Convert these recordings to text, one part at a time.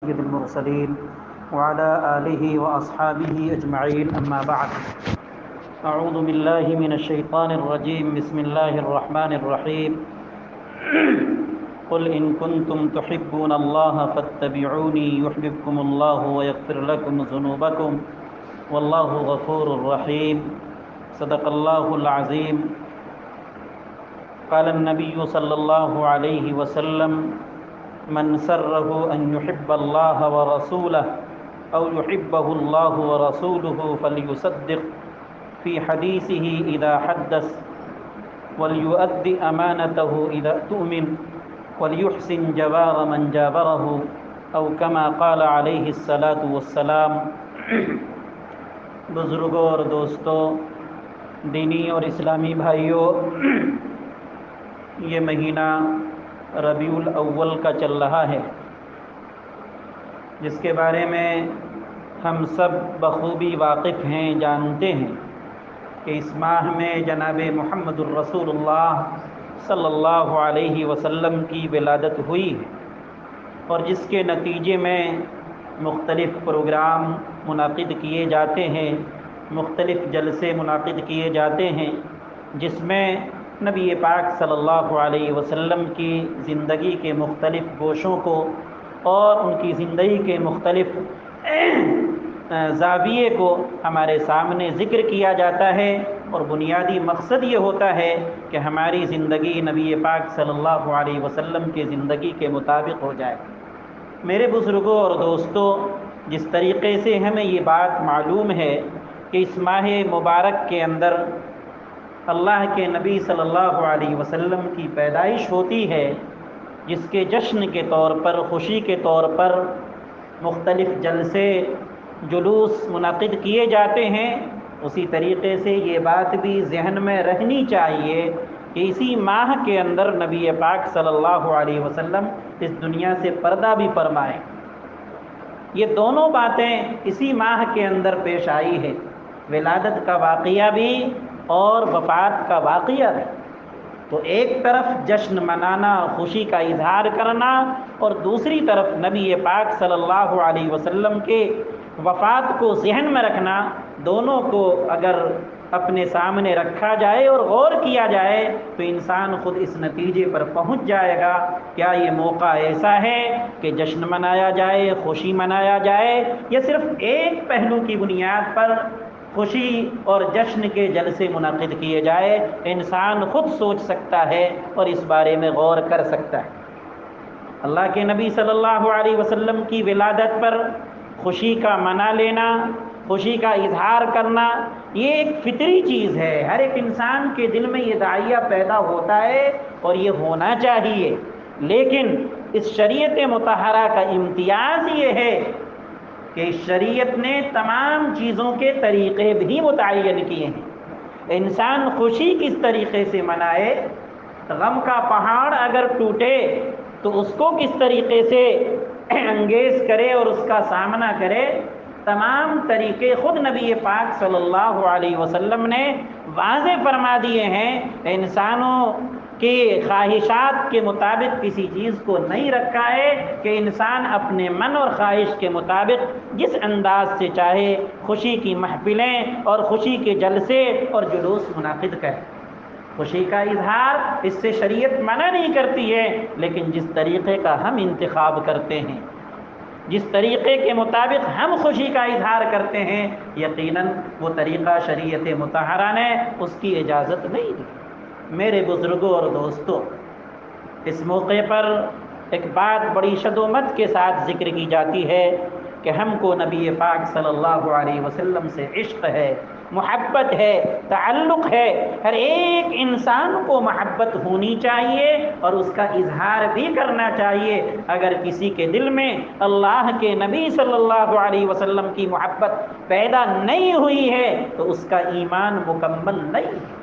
سيد المرسلين وعلى آله وأصحابه أجمعين أما بعد أعوذ بالله من الشيطان الرجيم بسم الله الرحمن الرحيم قل إن كنتم تحبون الله فاتبعوني يحببكم الله ويغفر لكم ذنوبكم والله غفور رحيم صدق الله العظيم قال النبي صلى الله عليه وسلم من سره أن يحب الله ورسوله أو يحبه الله ورسوله فليصدق في حديثه إذا حدث وليؤد أمانته إذا تؤمن وليحسن جوار من جابره أو كما قال عليه الصلاة والسلام۔ بزرگوں اور دوستوں، دینی اور اسلامی بھائیوں، یہ مہینہ ربیع الاول کا چل رہا ہے، جس کے بارے میں ہم سب بخوبی واقف ہیں، جانتے ہیں کہ اس ماہ میں جناب محمد الرسول اللہ صلی اللہ علیہ وسلم کی ولادت ہوئی ہے، اور جس کے نتیجے میں مختلف پروگرام منعقد کیے جاتے ہیں، مختلف جلسے منعقد کیے جاتے ہیں، جس میں نبی پاک صلی اللہ علیہ وسلم کی زندگی کے مختلف گوشوں کو اور ان کی زندگی کے مختلف زاویے کو ہمارے سامنے ذکر کیا جاتا ہے، اور بنیادی مقصد یہ ہوتا ہے کہ ہماری زندگی نبی پاک صلی اللہ علیہ وسلم کی زندگی کے مطابق ہو جائے۔ میرے بزرگوں اور دوستوں، جس طریقے سے ہمیں یہ بات معلوم ہے کہ اس ماہ مبارک کے اندر اللہ کے نبی صلی اللہ علیہ وسلم کی پیدائش ہوتی ہے، جس کے جشن کے طور پر، خوشی کے طور پر مختلف جلسے جلوس منعقد کیے جاتے ہیں، اسی طریقے سے یہ بات بھی ذہن میں رہنی چاہیے کہ اسی ماہ کے اندر نبی پاک صلی اللہ علیہ وسلم اس دنیا سے پردہ بھی فرمائے۔ یہ دونوں باتیں اسی ماہ کے اندر پیش آئی ہے، ولادت کا واقعہ بھی اور وفات کا واقعہ بھی۔ تو ایک طرف جشن منانا، خوشی کا اظہار کرنا، اور دوسری طرف نبی پاک صلی اللہ علیہ وسلم کے وفات کو ذہن میں رکھنا، دونوں کو اگر اپنے سامنے رکھا جائے اور غور کیا جائے تو انسان خود اس نتیجے پر پہنچ جائے گا، کیا یہ موقع ایسا ہے کہ جشن منایا جائے، خوشی منایا جائے، یا صرف ایک پہلو کی بنیاد پر خوشی اور جشن کے جلسے منعقد کیے جائے؟ انسان خود سوچ سکتا ہے اور اس بارے میں غور کر سکتا ہے۔ اللہ کے نبی صلی اللہ علیہ وسلم کی ولادت پر خوشی کا منا لینا، خوشی کا اظہار کرنا، یہ ایک فطری چیز ہے، ہر ایک انسان کے دل میں یہ داعیہ پیدا ہوتا ہے اور یہ ہونا چاہیے۔ لیکن اس شریعت مطہرہ کا امتیاز یہ ہے کہ شریعت نے تمام چیزوں کے طریقے بھی متعین کیے ہیں۔ انسان خوشی کس طریقے سے منائے، غم کا پہاڑ اگر ٹوٹے تو اس کو کس طریقے سے انگیز کرے اور اس کا سامنا کرے، تمام طریقے خود نبی پاک صلی اللہ علیہ وسلم نے واضح فرما دیے ہیں۔ انسانوں کے خواہشات کے مطابق کسی چیز کو نہیں رکھا ہے کہ انسان اپنے من اور خواہش کے مطابق جس انداز سے چاہے خوشی کی محفلیں اور خوشی کے جلسے اور جلوس منعقد کرے۔ خوشی کا اظہار اس سے شریعت منع نہیں کرتی ہے، لیکن جس طریقے کا ہم انتخاب کرتے ہیں، جس طریقے کے مطابق ہم خوشی کا اظہار کرتے ہیں، یقیناً وہ طریقہ شریعت مطہرہ نے اس کی اجازت نہیں دی۔ میرے بزرگوں اور دوستوں، اس موقع پر ایک بات بڑی شدومت کے ساتھ ذکر کی جاتی ہے کہ ہم کو نبی پاک صلی اللہ علیہ وسلم سے عشق ہے، محبت ہے، تعلق ہے۔ ہر ایک انسان کو محبت ہونی چاہیے اور اس کا اظہار بھی کرنا چاہیے۔ اگر کسی کے دل میں اللہ کے نبی صلی اللہ علیہ وسلم کی محبت پیدا نہیں ہوئی ہے تو اس کا ایمان مکمل نہیں ہے۔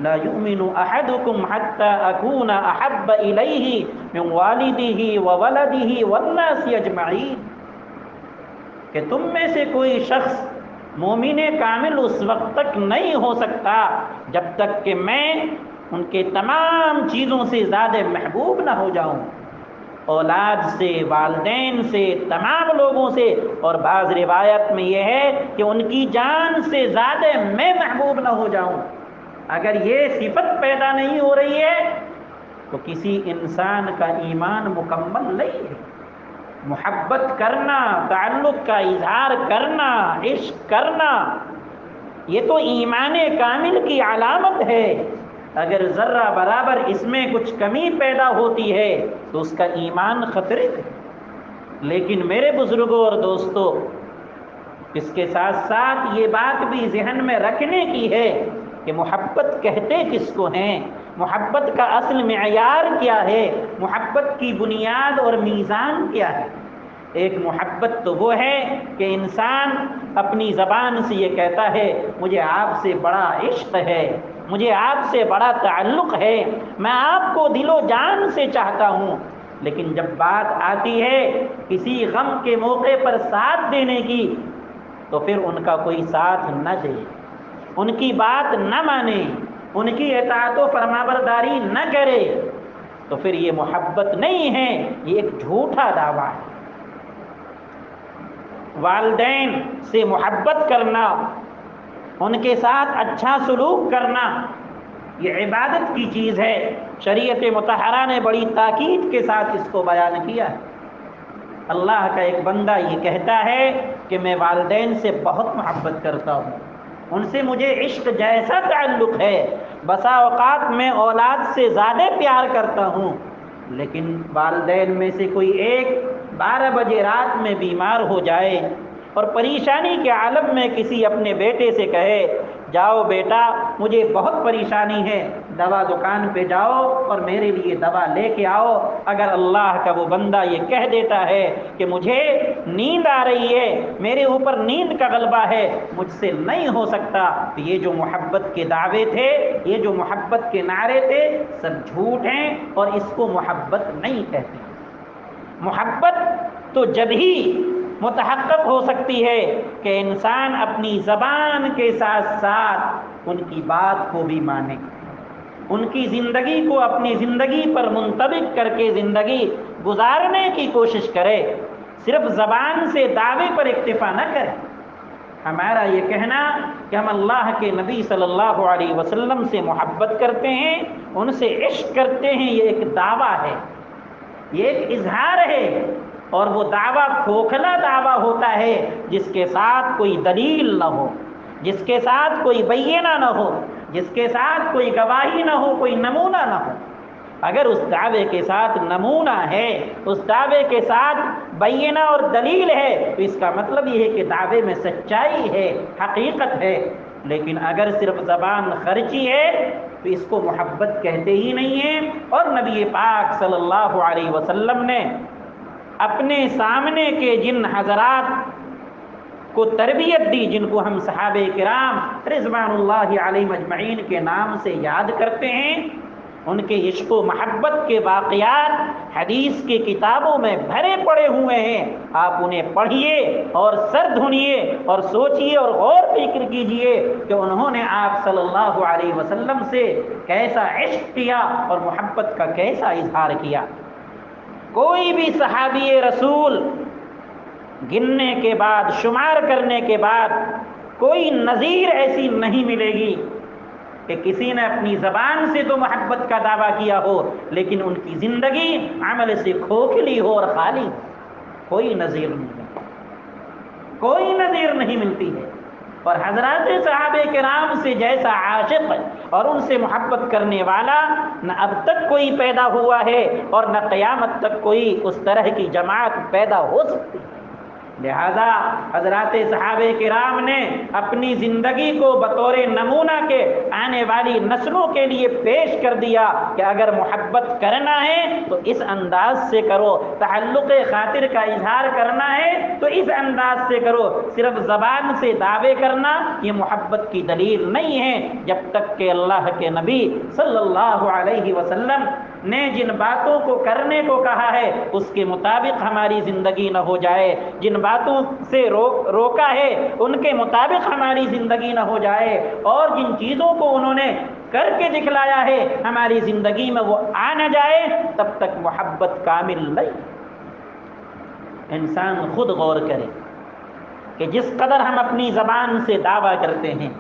لا یؤمن احدکم حتی اکون احب الیہ من والدہ وولدہ والناس اجمعین، کہ تم میں سے کوئی شخص مومن کامل اس وقت تک نہیں ہو سکتا جب تک کہ میں ان کے تمام چیزوں سے زیادہ محبوب نہ ہو جاؤں۔ اولاد سے، والدین سے، تمام لوگوں سے، اور بعض روایت میں یہ ہے کہ ان کی جان سے زیادہ میں محبوب نہ ہو جاؤں۔ اگر یہ صفت پیدا نہیں ہو رہی ہے تو کسی انسان کا ایمان مکمل نہیں ہے۔ محبت کرنا، تعلق کا اظہار کرنا، عشق کرنا، یہ تو ایمان کامل کی علامت ہے۔ اگر ذرہ برابر اس میں کچھ کمی پیدا ہوتی ہے تو اس کا ایمان خطرے میں۔ لیکن میرے بزرگوں اور دوستوں، اس کے ساتھ ساتھ یہ بات بھی ذہن میں رکھنے کی ہے کہ محبت کہتے کس کو ہیں، محبت کا اصل معیار کیا ہے، محبت کی بنیاد اور میزان کیا ہے۔ ایک محبت تو وہ ہے کہ انسان اپنی زبان سے یہ کہتا ہے مجھے آپ سے بڑا عشق ہے، مجھے آپ سے بڑا تعلق ہے، میں آپ کو دل و جان سے چاہتا ہوں، لیکن جب بات آتی ہے کسی غم کے موقع پر ساتھ دینے کی تو پھر ان کا کوئی ساتھ نہ دے، ان کی بات نہ مانے، ان کی اطاعت و فرمانبرداری نہ کرے، تو پھر یہ محبت نہیں ہے، یہ ایک جھوٹا دعویٰ ہے۔ والدین سے محبت کرنا، ان کے ساتھ اچھا سلوک کرنا، یہ عبادت کی چیز ہے۔ شریعت مطہرہ نے بڑی تاکید کے ساتھ اس کو بیان کیا ہے۔ اللہ کا ایک بندہ یہ کہتا ہے کہ میں والدین سے بہت محبت کرتا ہوں، ان سے مجھے عشق جیسا تعلق ہے، بسا اوقات میں اولاد سے زیادہ پیار کرتا ہوں، لیکن والدین میں سے کوئی ایک 12 بجے رات میں بیمار ہو جائے اور پریشانی کے عالم میں کسی اپنے بیٹے سے کہے جاؤ بیٹا مجھے بہت پریشانی ہے، دوا دکان پہ جاؤ اور میرے لیے دوا لے کے آؤ۔ اگر اللہ کا وہ بندہ یہ کہہ دیتا ہے کہ مجھے نیند آ رہی ہے، میرے اوپر نیند کا غلبہ ہے، مجھ سے نہیں ہو سکتا، تو یہ جو محبت کے دعوے تھے، یہ جو محبت کے نعرے تھے، سب جھوٹ ہیں اور اس کو محبت نہیں کہتے۔ محبت تو جب ہی متحقق ہو سکتی ہے کہ انسان اپنی زبان کے ساتھ ساتھ ان کی بات کو بھی مانے، ان کی زندگی کو اپنی زندگی پر منطبق کر کے زندگی گزارنے کی کوشش کرے، صرف زبان سے دعوے پر اکتفا نہ کرے۔ ہمارا یہ کہنا کہ ہم اللہ کے نبی صلی اللہ علیہ وسلم سے محبت کرتے ہیں، ان سے عشق کرتے ہیں، یہ ایک دعویٰ ہے، یہ ایک اظہار ہے، اور وہ دعویٰ کھوکھلا دعویٰ ہوتا ہے جس کے ساتھ کوئی دلیل نہ ہو، جس کے ساتھ کوئی بینہ نہ ہو، جس کے ساتھ کوئی گواہی نہ ہو، کوئی نمونہ نہ ہو۔ اگر اس دعوے کے ساتھ نمونہ ہے، اس دعوے کے ساتھ بینہ اور دلیل ہے، تو اس کا مطلب یہ ہے کہ دعوے میں سچائی ہے، حقیقت ہے۔ لیکن اگر صرف زبان خرچی ہے تو اس کو محبت کہتے ہی نہیں ہیں۔ اور نبی پاک صلی اللہ علیہ وسلم نے اپنے سامنے کے جن حضرات کو تربیت دی، جن کو ہم صحابہ کرام رضوان اللہ علیہم اجمعین کے نام سے یاد کرتے ہیں، ان کے عشق و محبت کے واقعات حدیث کی کتابوں میں بھرے پڑے ہوئے ہیں۔ آپ انہیں پڑھیے اور سر دھنیے اور سوچیے اور غور فکر کیجئے کہ انہوں نے آپ صلی اللہ علیہ وسلم سے کیسا عشق کیا اور محبت کا کیسا اظہار کیا۔ کوئی بھی صحابی رسول گننے کے بعد، شمار کرنے کے بعد کوئی نظیر ایسی نہیں ملے گی کہ کسی نے اپنی زبان سے تو محبت کا دعویٰ کیا ہو لیکن ان کی زندگی عمل سے کھوکھلی ہو اور خالی ہو۔ کوئی نظیر نہیں ملتی، کوئی نظیر نہیں ملتی ہے۔ اور حضرات صحابہ کرام سے جیسا عاشق اور ان سے محبت کرنے والا نہ اب تک کوئی پیدا ہوا ہے اور نہ قیامت تک کوئی اس طرح کی جماعت پیدا ہو سکتی ہے۔ لہذا حضرات صحابہ کرام نے اپنی زندگی کو بطور نمونہ کے آنے والی نسلوں کے لیے پیش کر دیا کہ اگر محبت کرنا ہے تو اس انداز سے کرو، تعلق خاطر کا اظہار کرنا ہے تو اس انداز سے کرو، صرف زبان سے دعوے کرنا یہ محبت کی دلیل نہیں ہے۔ جب تک کہ اللہ کے نبی صلی اللہ علیہ وسلم نے جن باتوں کو کرنے کو کہا ہے اس کے مطابق ہماری زندگی نہ ہو جائے، جن باتوں سے روکا ہے ان کے مطابق ہماری زندگی نہ ہو جائے، اور جن چیزوں کو انہوں نے کر کے دکھلایا ہے، ہماری زندگی میں وہ آ نہ جائے تب تک محبت کامل نہیں۔ انسان خود غور کرے کہ جس قدر ہم اپنی زبان سے دعویٰ کرتے ہیں،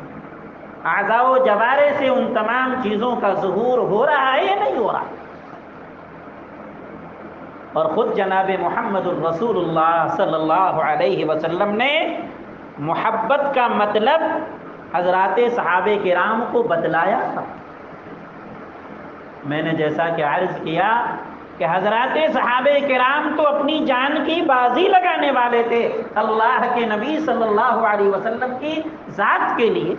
اعضاء و جوارے سے ان تمام چیزوں کا ظہور ہو رہا ہے یا نہیں ہو رہا؟ اور خود جناب محمد الرسول اللہ صلی اللہ علیہ وسلم نے محبت کا مطلب حضرات صحابہ کرام کو بتلایا تھا۔ میں نے جیسا کہ عرض کیا کہ حضرات صحابہ کرام تو اپنی جان کی بازی لگانے والے تھے اللہ کے نبی صلی اللہ علیہ وسلم کی ذات کے لیے۔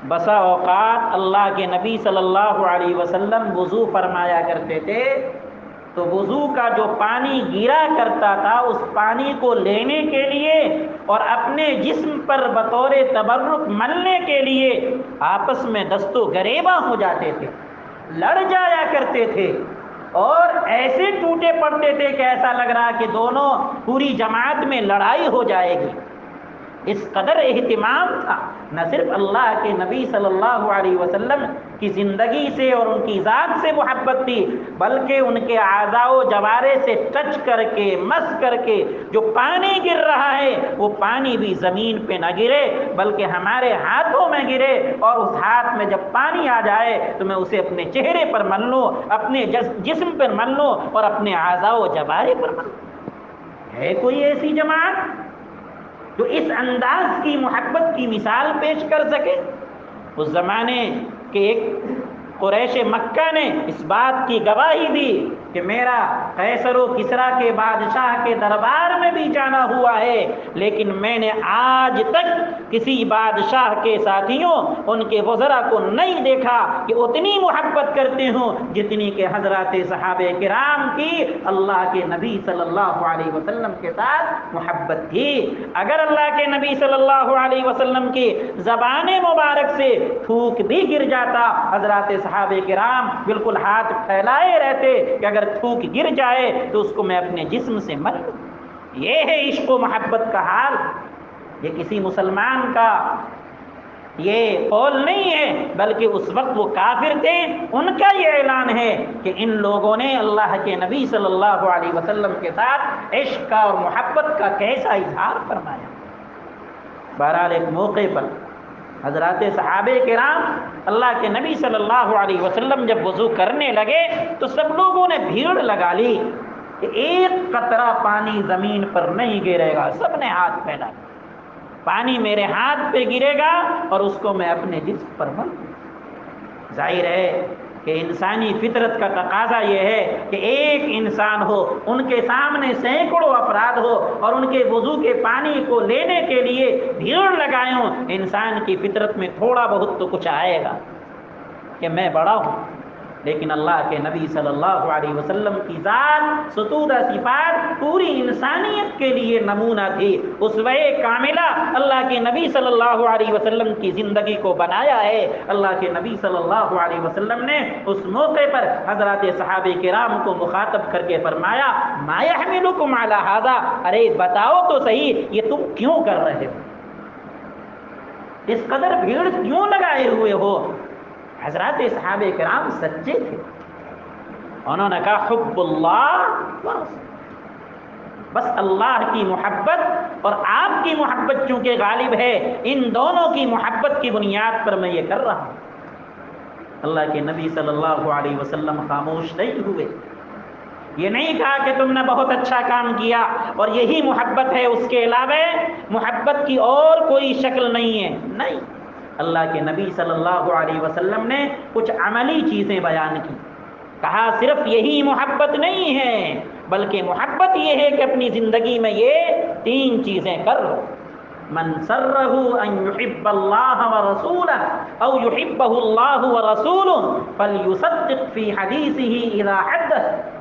بسا اوقات اللہ کے نبی صلی اللہ علیہ وسلم وضو فرمایا کرتے تھے تو وضو کا جو پانی گرا کرتا تھا اس پانی کو لینے کے لیے اور اپنے جسم پر بطور تبرک ملنے کے لیے آپس میں دست و گریباں ہو جاتے تھے، لڑ جایا کرتے تھے اور ایسے ٹوٹے پڑتے تھے کہ ایسا لگ رہا کہ دونوں پوری جماعت میں لڑائی ہو جائے گی۔ اس قدر اہتمام تھا، نہ صرف اللہ کے نبی صلی اللہ علیہ وسلم کی زندگی سے اور ان کی ذات سے محبت تھی، بلکہ ان کے اعضاء و جوارے سے ٹچ کر کے مس کر کے جو پانی گر رہا ہے وہ پانی بھی زمین پہ نہ گرے بلکہ ہمارے ہاتھوں میں گرے، اور اس ہاتھ میں جب پانی آ جائے تو میں اسے اپنے چہرے پر مل لوں، اپنے جسم پر مل لوں اور اپنے اعضاء و جوارے پر مل لوں۔ ہے کوئی ایسی جماعت جو اس انداز کی محبت کی مثال پیش کر سکے؟ اس زمانے کے ایک قریش مکہ نے اس بات کی گواہی دی کہ میرا قیصر و کسریٰ کے بادشاہ کے دربار میں بھی جانا ہوا ہے، لیکن میں نے آج تک کسی بادشاہ کے ساتھیوں ان کے وزراء کو نہیں دیکھا کہ اتنی محبت کرتے ہوں جتنی کہ حضرات صحابہ کرام کی اللہ کے نبی صلی اللہ علیہ وسلم کے ساتھ محبت تھی۔ اگر اللہ کے نبی صلی اللہ علیہ وسلم کی زبان مبارک سے تھوک بھی گر جاتا، حضرات صحابہ کرام بالکل ہاتھ پھیلائے رہتے کہ اگر تھوک گر جائے تو اس کو میں اپنے جسم سے مل لوں۔ یہ ہے عشق و محبت کا حال۔ یہ کسی مسلمان کا یہ قول نہیں ہے، بلکہ اس وقت وہ کافر تھے، ان کا یہ اعلان ہے کہ ان لوگوں نے اللہ کے نبی صلی اللہ علیہ وسلم کے ساتھ عشق کا اور محبت کا کیسا اظہار فرمایا۔ بہرحال ایک موقع پر حضرات صحابہ کرام اللہ کے نبی صلی اللہ علیہ وسلم جب وضو کرنے لگے تو سب لوگوں نے بھیڑ لگا لی کہ ایک قطرہ پانی زمین پر نہیں گرے گا۔ سب نے ہاتھ پھیلا، پانی میرے ہاتھ پہ گرے گا اور اس کو میں اپنے جسم پر مل دوں۔ ظاہر ہے کہ انسانی فطرت کا تقاضا یہ ہے کہ ایک انسان ہو، ان کے سامنے سینکڑوں افراد ہو اور ان کے وضو کے پانی کو لینے کے لیے بھیڑ لگائے ہوں۔ انسان کی فطرت میں تھوڑا بہت تو کچھ آئے گا کہ میں بڑا ہوں، لیکن اللہ کے نبی صلی اللہ علیہ وسلم کی ذات ستودہ صفات پوری انسانیت کے لیے نمونہ تھی، اسوہ کاملہ اللہ کے نبی صلی اللہ علیہ وسلم کی زندگی کو بنایا ہے۔ اللہ کے نبی صلی اللہ علیہ وسلم نے اس موقع پر حضرات صحابہ کرام کو مخاطب کر کے فرمایا ما یحملکم علی ھذا، ارے بتاؤ تو صحیح یہ تم کیوں کر رہے ہو، اس قدر بھیڑ کیوں لگائے ہوئے ہو؟ حضرات صحابہ کرام سچے تھے، انہوں نے کہا حب اللہ ورسول، بس اللہ کی محبت اور آپ کی محبت چونکہ غالب ہے، ان دونوں کی محبت کی بنیاد پر میں یہ کر رہا ہوں۔ اللہ کے نبی صلی اللہ علیہ وسلم خاموش نہیں ہوئے، یہ نہیں کہا کہ تم نے بہت اچھا کام کیا اور یہی محبت ہے، اس کے علاوہ محبت کی اور کوئی شکل نہیں ہے، نہیں۔ اللہ کے نبی صلی اللہ علیہ وسلم نے کچھ عملی چیزیں بیان کی، کہا صرف یہی محبت نہیں ہے بلکہ محبت یہ ہے کہ اپنی زندگی میں یہ 3 چیزیں کر لو۔ من سرہ ان یحب اللہ ورسولہ او یحبہ اللہ ورسولہ فلیصدق فی حدیثہ اذا حدث،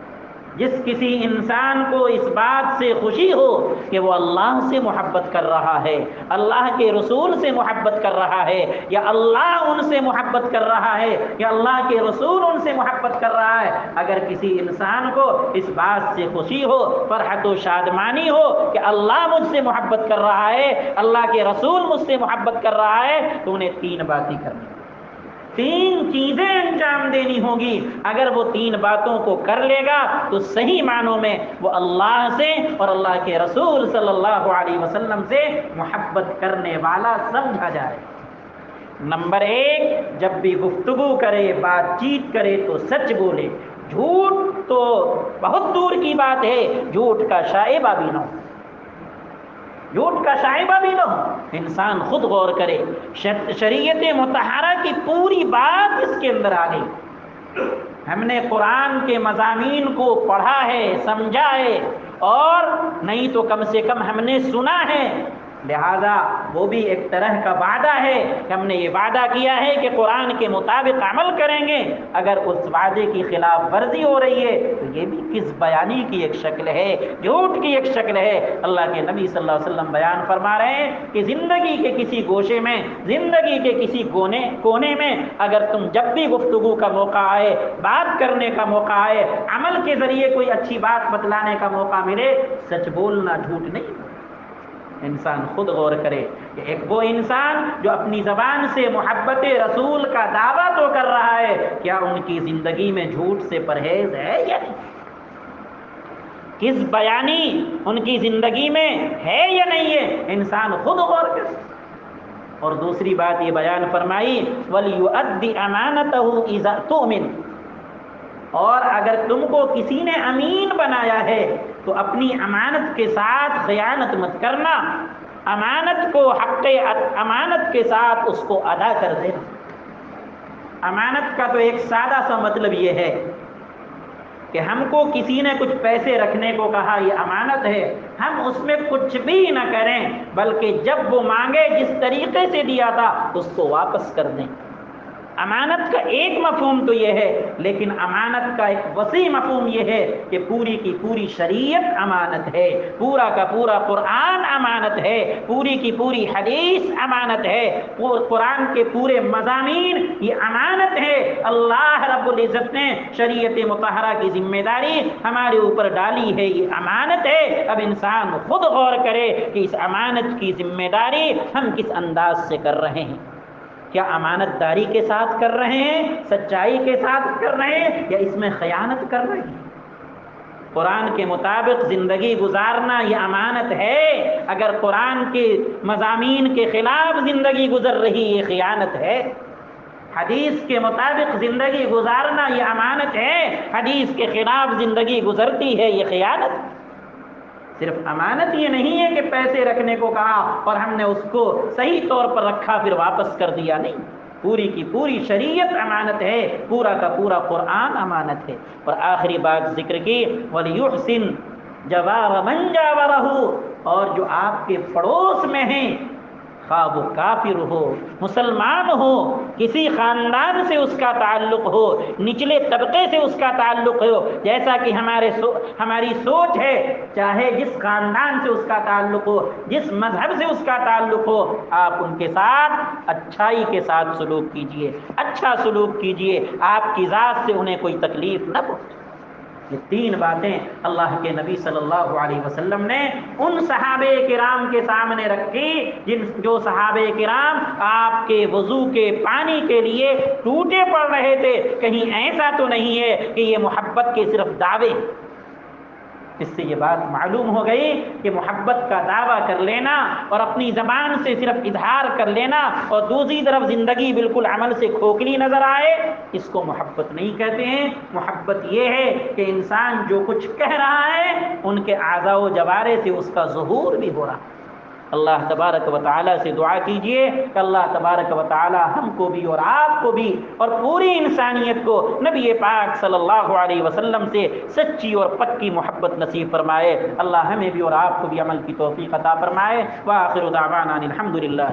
جس کسی انسان کو اس بات سے خوشی ہو کہ وہ اللہ سے محبت کر رہا ہے، اللہ کے رسول سے محبت کر رہا ہے، یا اللہ ان سے محبت کر رہا ہے، یا اللہ کے رسول ان سے محبت کر رہا ہے، اگر کسی انسان کو اس بات سے خوشی ہو، فرحت و شادمانی ہو کہ اللہ مجھ سے محبت کر رہا ہے، اللہ کے رسول مجھ سے محبت کر رہا ہے، تو انہیں 3 باتیں کرنی۔ تین چیزیں انجام دینی ہوگی، اگر وہ تین باتوں کو کر لے گا تو صحیح معنوں میں وہ اللہ سے اور اللہ کے رسول صلی اللہ علیہ وسلم سے محبت کرنے والا سمجھا جائے۔ نمبر ایک، جب بھی گفتگو کرے، بات چیت کرے تو سچ بولے، جھوٹ تو بہت دور کی بات ہے، جھوٹ کا شائبہ بھی نہ ہو، جھوٹ کا شائبہ بھی نہ ہو۔ انسان خود غور کرے، شریعت مطہرہ کی پوری بات اس کے اندر آ گئی۔ ہم نے قرآن کے مضامین کو پڑھا ہے، سمجھا ہے، اور نہیں تو کم سے کم ہم نے سنا ہے، لہذا وہ بھی ایک طرح کا وعدہ ہے کہ ہم نے یہ وعدہ کیا ہے کہ قرآن کے مطابق عمل کریں گے۔ اگر اس وعدے کی خلاف ورزی ہو رہی ہے تو یہ بھی کذب بیانی کی ایک شکل ہے، جھوٹ کی ایک شکل ہے۔ اللہ کے نبی صلی اللہ علیہ وسلم بیان فرما رہے ہیں کہ زندگی کے کسی گوشے میں، زندگی کے کسی کونے میں اگر تم جب بھی گفتگو کا موقع آئے، بات کرنے کا موقع آئے، عمل کے ذریعے کوئی اچھی بات بتلانے کا موقع ملے، سچ بولنا، جھوٹ نہیں۔ انسان خود غور کرے کہ ایک وہ انسان جو اپنی زبان سے محبت رسول کا دعویٰ تو کر رہا ہے، کیا ان کی زندگی میں جھوٹ سے پرہیز ہے یا نہیں؟ کس بیانی ان کی زندگی میں ہے یا نہیں ہے؟ انسان خود غور کرے۔ اور دوسری بات یہ بیان فرمائی، وَلْيُؤَدِّ أَمَانَتَهُ إِذَا تُؤْمِنَ، اور اگر تم کو کسی نے امین بنایا ہے تو اپنی امانت کے ساتھ خیانت مت کرنا، امانت کو حق امانت کے ساتھ اس کو ادا کر دینا۔ امانت کا تو ایک سادہ سا مطلب یہ ہے کہ ہم کو کسی نے کچھ پیسے رکھنے کو کہا، یہ امانت ہے، ہم اس میں کچھ بھی نہ کریں، بلکہ جب وہ مانگے جس طریقے سے دیا تھا اس کو واپس کر دیں۔ امانت کا ایک مفہوم تو یہ ہے، لیکن امانت کا ایک وسیع مفہوم یہ ہے کہ پوری کی پوری شریعت امانت ہے، پورا کا پورا قرآن امانت ہے، پوری کی پوری حدیث امانت ہے، قرآن کے پورے مضامین یہ امانت ہے۔ اللہ رب العزت نے شریعت مطہرہ کی ذمہ داری ہمارے اوپر ڈالی ہے، یہ امانت ہے۔ اب انسان خود غور کرے کہ اس امانت کی ذمہ داری ہم کس انداز سے کر رہے ہیں۔ کیا امانت داری کے ساتھ کر رہے ہیں، سچائی کے ساتھ کر رہے ہیں، یا اس میں خیانت کر رہے ہیں؟ قرآن کے مطابق زندگی گزارنا یہ امانت ہے، اگر قرآن کے مضامین کے خلاف زندگی گزر رہی یہ خیانت ہے۔ حدیث کے مطابق زندگی گزارنا یہ امانت ہے، حدیث کے خلاف زندگی گزرتی ہے یہ خیانت۔ صرف امانت یہ نہیں ہے کہ پیسے رکھنے کو کہا اور ہم نے اس کو صحیح طور پر رکھا پھر واپس کر دیا، نہیں، پوری کی پوری شریعت امانت ہے، پورا کا پورا قرآن امانت ہے۔ اور آخری بات ذکر کی، وَلْيُحْسِنْ جَوَارَ مَنْ جَاوَرَهُ، اور جو آپ کے پڑوس میں ہیں، خواہ وہ کافر ہو، مسلمان ہو، کسی خاندان سے اس کا تعلق ہو، نچلے طبقے سے اس کا تعلق ہو، جیسا کہ ہماری سوچ ہے، چاہے جس خاندان سے اس کا تعلق ہو، جس مذہب سے اس کا تعلق ہو، آپ ان کے ساتھ اچھائی کے ساتھ سلوک کیجئے، اچھا سلوک کیجئے، آپ کی ذات سے انہیں کوئی تکلیف نہ پہنچے۔ یہ تین باتیں اللہ کے نبی صلی اللہ علیہ وسلم نے ان صحابہ کرام کے سامنے رکھی جو صحابہ کرام آپ کے وضو کے پانی کے لیے ٹوٹے پڑ رہے تھے۔ کہیں ایسا تو نہیں ہے کہ یہ محبت کے صرف دعوے۔ اس سے یہ بات معلوم ہو گئی کہ محبت کا دعویٰ کر لینا اور اپنی زبان سے صرف اظہار کر لینا اور دوسری طرف زندگی بالکل عمل سے کھوکھلی نظر آئے، اس کو محبت نہیں کہتے ہیں۔ محبت یہ ہے کہ انسان جو کچھ کہہ رہا ہے ان کے اعضاء و جوارح سے اس کا ظہور بھی ہو رہا ہے۔ اللہ تبارک و تعالیٰ سے دعا کیجئے کہ اللہ تبارک و تعالیٰ ہم کو بھی اور آپ کو بھی اور پوری انسانیت کو نبی پاک صلی اللہ علیہ وسلم سے سچی اور پکی محبت نصیب فرمائے۔ اللہ ہمیں بھی اور آپ کو بھی عمل کی توفیق عطا فرمائے۔ وآخر دعوانا الحمد للہ۔